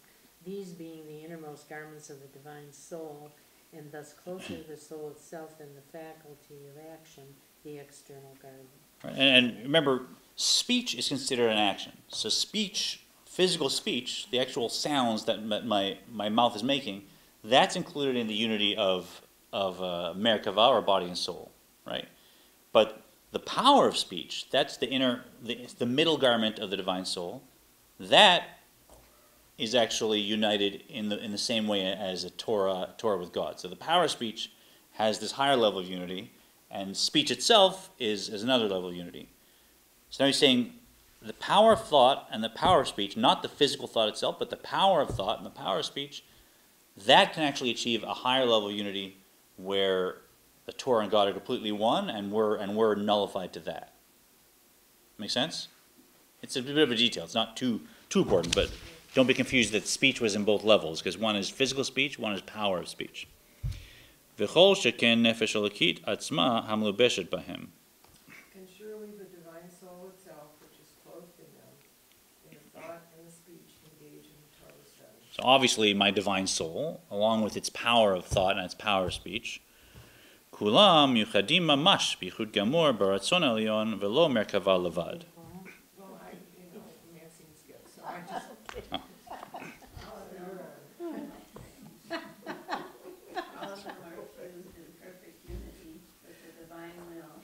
D: these being the innermost garments of the divine soul, and thus closer to the soul itself than the faculty of action, the external garment.
A: Right. And remember, speech is considered an action. So speech, physical speech, the actual sounds that my mouth is making, that's included in the unity of Merkava, or body and soul, right? But the power of speech, that's the middle garment of the divine soul, that is actually united in the same way as a Torah with God. So the power of speech has this higher level of unity, and speech itself is another level of unity. So now he's saying the power of thought and the power of speech, not the physical thought itself, but the power of thought and the power of speech, that can actually achieve a higher level of unity where the Torah and God are completely one, and we're nullified to that. Make sense? It's a bit of a detail. It's not too important, but don't be confused that speech was in both levels, because one is physical speech, one is power of speech. V'chol sheken nefesh elokit atzma hamlubeshet bahem.
B: And surely the divine soul itself, which is clothed in them, in the thought and the speech, engage in the Torah study.
A: So obviously my divine soul, along with its power of thought and its power of speech, kulam yuchadim mamash bichud gamor baratzon elyon velo merkava levad.
B: Well, Nancy's good, so I just...
G: All of them are fused in perfect unity with the divine will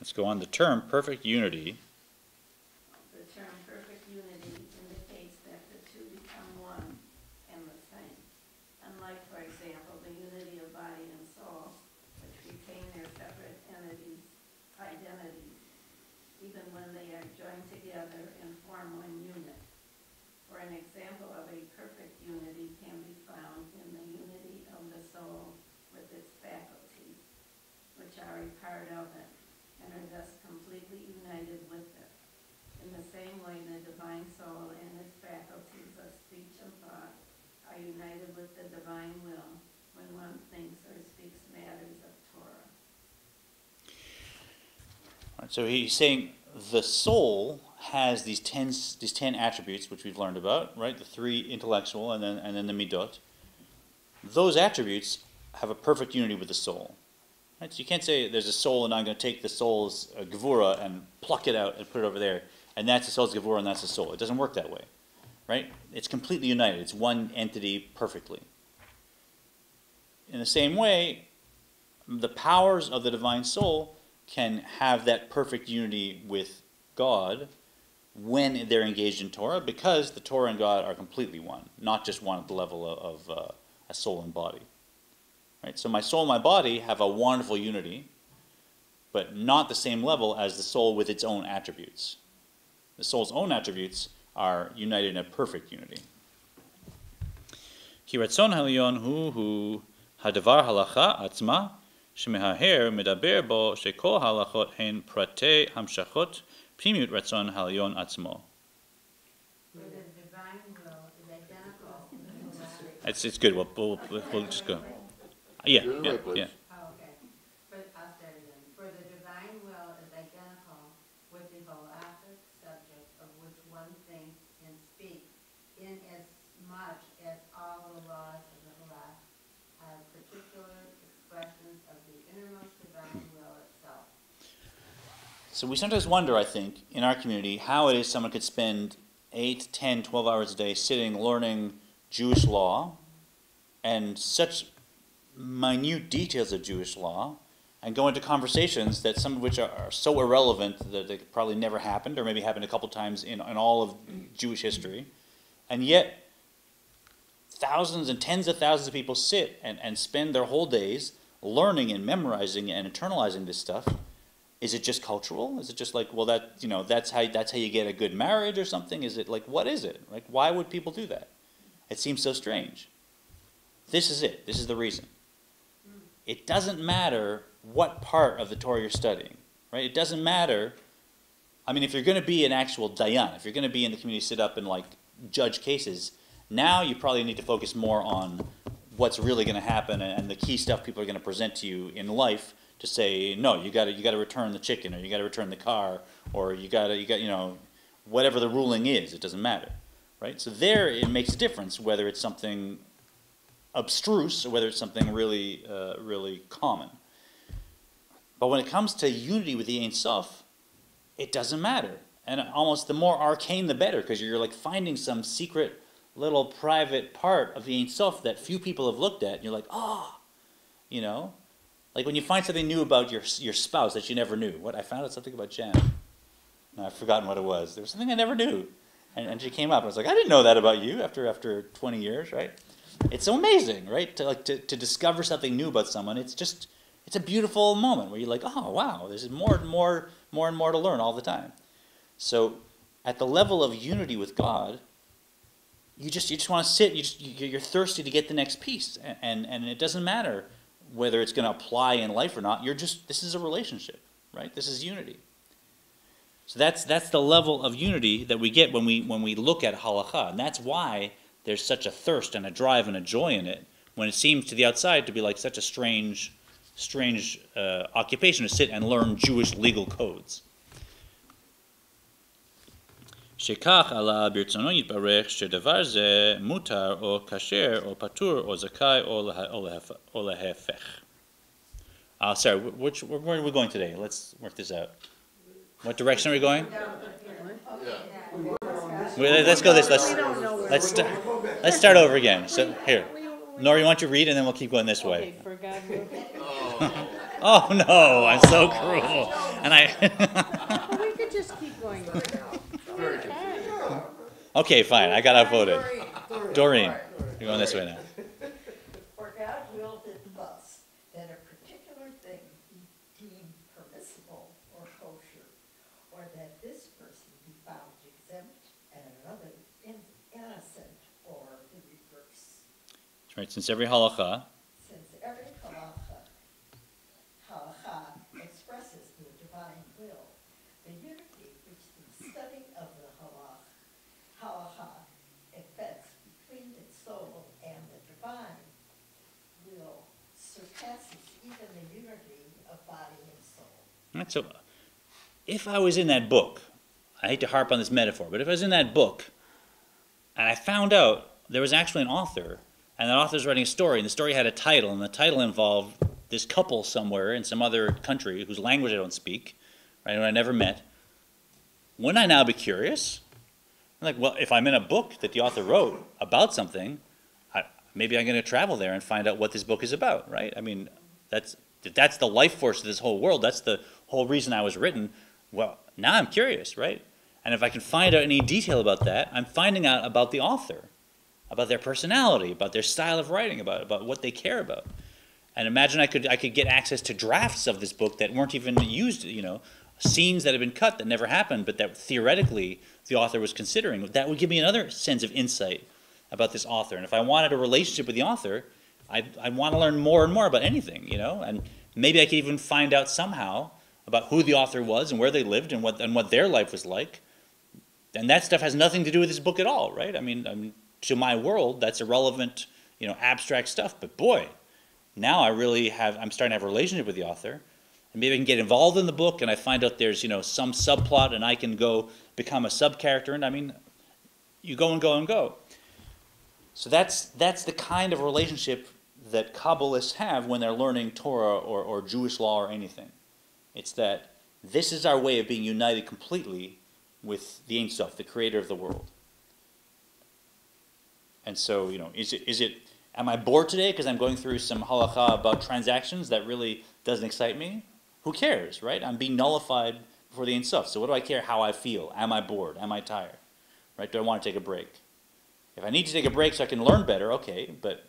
A: Let's go on. The term perfect unity.
G: The term perfect unity indicates that the two become one and the same. Unlike, for example, the unity of body and soul, which retain their separate identities, even when they are joined together and form one unit. For an example of a perfect unity can be found in the unity of the soul with its faculties, which are a part of it, and are thus completely united with it. In the same way, the divine soul and its faculties of speech and thought are united with the divine will when one thinks or speaks matters of Torah.
A: Right, so he's saying the soul has these 10 attributes, which we've learned about, right? The 3 intellectual and then the midot. Those attributes have a perfect unity with the soul. Right? So you can't say there's a soul and I'm going to take the soul's gevura and pluck it out and put it over there, and that's the soul's gevura and that's the soul. It doesn't work that way, right? It's completely united. It's one entity perfectly. In the same way, the powers of the divine soul can have that perfect unity with God when they're engaged in Torah, because the Torah and God are completely one, not just one at the level of a soul and body. Right? So my soul and my body have a wonderful unity, but not the same level as the soul with its own attributes. The soul's own attributes are united in a perfect unity. Ki ratzon ha'elyon hu hadavar halacha atzma שמההר מדבר בו שכל ההלכות הן פרטי המשכות פנימיות רצון העליון עצמו. It's good. We'll just go. Yeah.
G: Oh, okay. But I'll start again. For the divine will is identical with the halachic subject of which one thinks and speaks, in as much as all the laws of the halach are particular expressions of the innermost divine will itself.
A: So we sometimes wonder, I think, in our community, how it is someone could spend 8, 10, 12 hours a day sitting, learning Jewish law, and such minute details of Jewish law, and go into conversations that some of which are so irrelevant that they probably never happened, or maybe happened a couple times in all of Jewish history, and yet thousands and tens of thousands of people sit and spend their whole days learning and memorizing and internalizing this stuff. Is it just cultural? Is it just like, well, that's how you get a good marriage or something? Is it like, what is it? Like, why would people do that? It seems so strange. This is it. This is the reason. It doesn't matter what part of the Torah you're studying, right? It doesn't matter. I mean, if you're going to be an actual dayan, if you're going to be in the community, sit up and like judge cases, now you probably need to focus more on what's really going to happen and the key stuff people are going to present to you in life to say, no, you got to return the chicken, or you got to return the car, or you got whatever the ruling is. It doesn't matter, right? So there, it makes a difference whether it's something abstruse or whether it's something really, really common. But when it comes to unity with the Ein Sof, it doesn't matter. And almost the more arcane, the better, because you're like finding some secret little private part of the Ein Sof that few people have looked at, and you're like, like when you find something new about your spouse that you never knew. What, I found out something about Jen. No, I've forgotten what it was. There was something I never knew. And she came up, and I was like, I didn't know that about you after 20 years, right? It's so amazing, right? To discover something new about someone. It's a beautiful moment where you're like, oh wow, there's more and more to learn all the time. So at the level of unity with God, you just want to sit. You're thirsty to get the next piece, and it doesn't matter whether it's going to apply in life or not. This is a relationship, right? This is unity. So that's the level of unity that we get when we look at halakha, and that's why there's such a thirst and a drive and a joy in it, when it seems to the outside to be like such a strange occupation to sit and learn Jewish legal codes. שכך עלה ברצונו יתברך שדבר זה מותר או כשר או פטור או זכאי או להפך. Sorry, where are we going today? Let's work this out. What direction are we going? Let's go this. Let's start over again. So here, Nora, you want to read, and then we'll keep going this way.
D: Okay, for God will.
A: Oh no, I'm so cruel. And
D: Well, we could just keep going.
C: Very confusing.
A: okay, fine. I got outvoted. Doreen,
C: All right.
A: you're going this way now.
F: For God willed it thus, that a particular thing be deemed permissible or kosher, or that this person be found exempt and another innocent, or the reverse.
A: That's right. Since every halacha,
F: Since every halacha expresses the divine will, the unity which the study of the halacha effects between its soul and the divine will surpasses even the unity of body and soul.
A: right, so if I was in that book, I hate to harp on this metaphor, but if I was in that book and I found out there was actually an author, and that author was writing a story, and the story had a title, and the title involved this couple somewhere in some other country whose language I don't speak, right, who I never met, wouldn't I now be curious? I'm like, well, if I'm in a book that the author wrote about something, maybe I'm going to travel there and find out what this book is about, right? I mean, that's the life force of this whole world. That's the whole reason I was written. Well, now I'm curious, right? And if I can find out any detail about that, I'm finding out about the author, about their personality, about their style of writing, about what they care about. And imagine I could get access to drafts of this book that weren't even used, scenes that had been cut that never happened, but that theoretically the author was considering. That would give me another sense of insight about this author. And if I wanted a relationship with the author, I'd want to learn more and more about anything, and maybe I could even find out somehow about who the author was and where they lived and what their life was like. And that stuff has nothing to do with this book at all, right? I mean, to my world, that's irrelevant, abstract stuff. But boy, now I'm starting to have a relationship with the author. And maybe I can get involved in the book and I find out there's, some subplot and I can go become a sub-character. And you go and go and go. So that's the kind of relationship that Kabbalists have when they're learning Torah or Jewish law or anything. It's that this is our way of being united completely with the Ein Sof, the creator of the world. And so, am I bored today because I'm going through some halacha about transactions that really doesn't excite me? Who cares, right? I'm being nullified before the Ein Sof. So what do I care how I feel? Am I bored? Am I tired? Right? Do I want to take a break? If I need to take a break so I can learn better, okay, but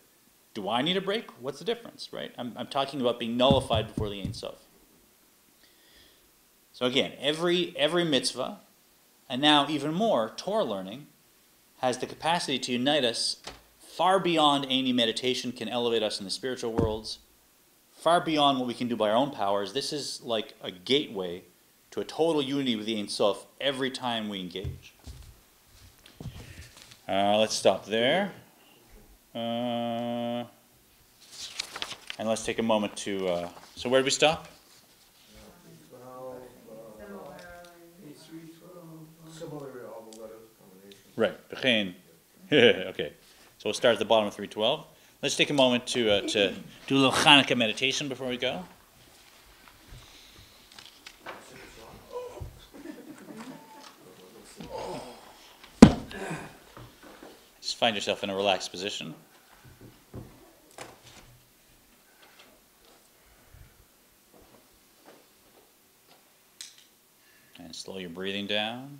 A: do I need a break? What's the difference, right? I'm talking about being nullified before the Ein Sof. So again, every mitzvah, and now even more, Torah learning, has the capacity to unite us far beyond any meditation can elevate us in the spiritual worlds, far beyond what we can do by our own powers. This is like a gateway to a total unity with the Ein Sof every time we engage. Let's stop there. And let's take a moment to... so where did we stop?
E: 3:12.
H: Similarly, all the letters combinations.
A: Right. B'chein. Okay. So we'll start at the bottom of 312. Let's take a moment to do a little Hanukkah meditation before we go. Just find yourself in a relaxed position. And slow your breathing down.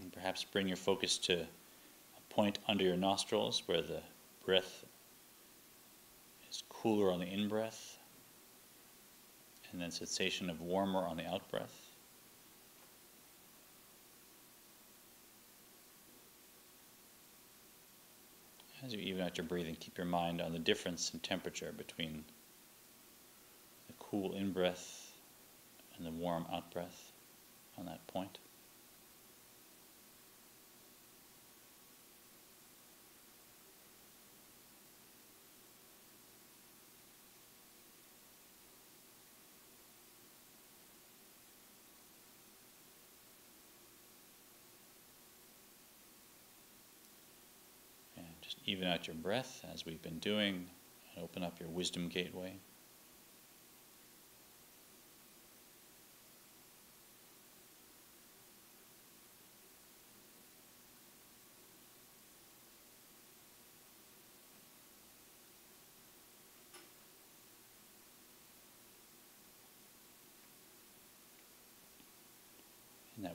A: And perhaps bring your focus to a point under your nostrils where the breath is cooler on the in-breath and then sensation of warmer on the out-breath. As you even out your breathing, keep your mind on the difference in temperature between the cool in-breath and the warm out-breath on that point. Just even out your breath as we've been doing, and open up your wisdom gateway.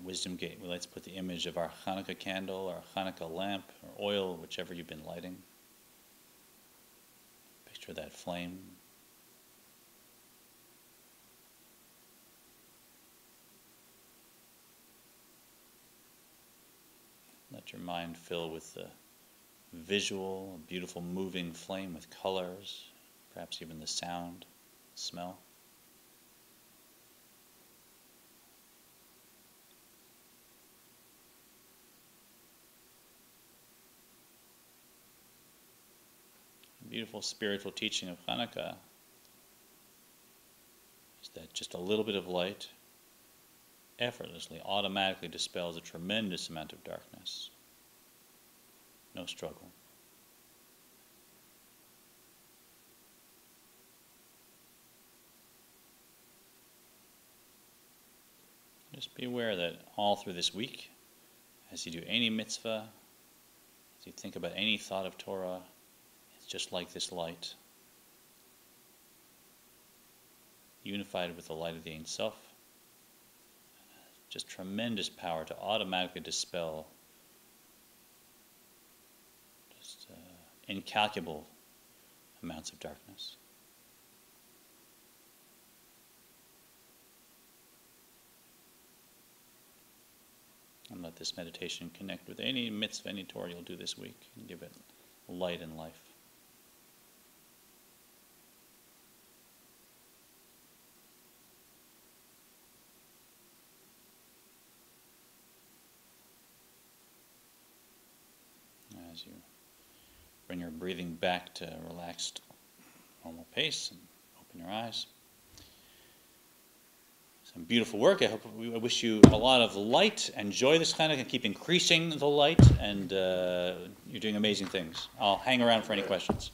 A: wisdom gate, we like to put the image of our Hanukkah candle, our Hanukkah lamp, or oil, whichever you've been lighting. Picture that flame. Let your mind fill with the visual, beautiful moving flame with colors, perhaps even the sound, smell. The beautiful spiritual teaching of Hanukkah is that just a little bit of light effortlessly, automatically dispels a tremendous amount of darkness. No struggle. Just be aware that all through this week, as you do any mitzvah, as you think about any thought of Torah, it's just like this light, unified with the light of the Ein Sof. Just tremendous power to automatically dispel just incalculable amounts of darkness. And let this meditation connect with any mitzvah, any Torah you'll do this week, and give it light and life. As you bring your breathing back to a relaxed, normal pace, and open your eyes. Some beautiful work. I wish you a lot of light. Enjoy this Hanukkah and keep increasing the light, and you're doing amazing things. I'll hang around for any questions.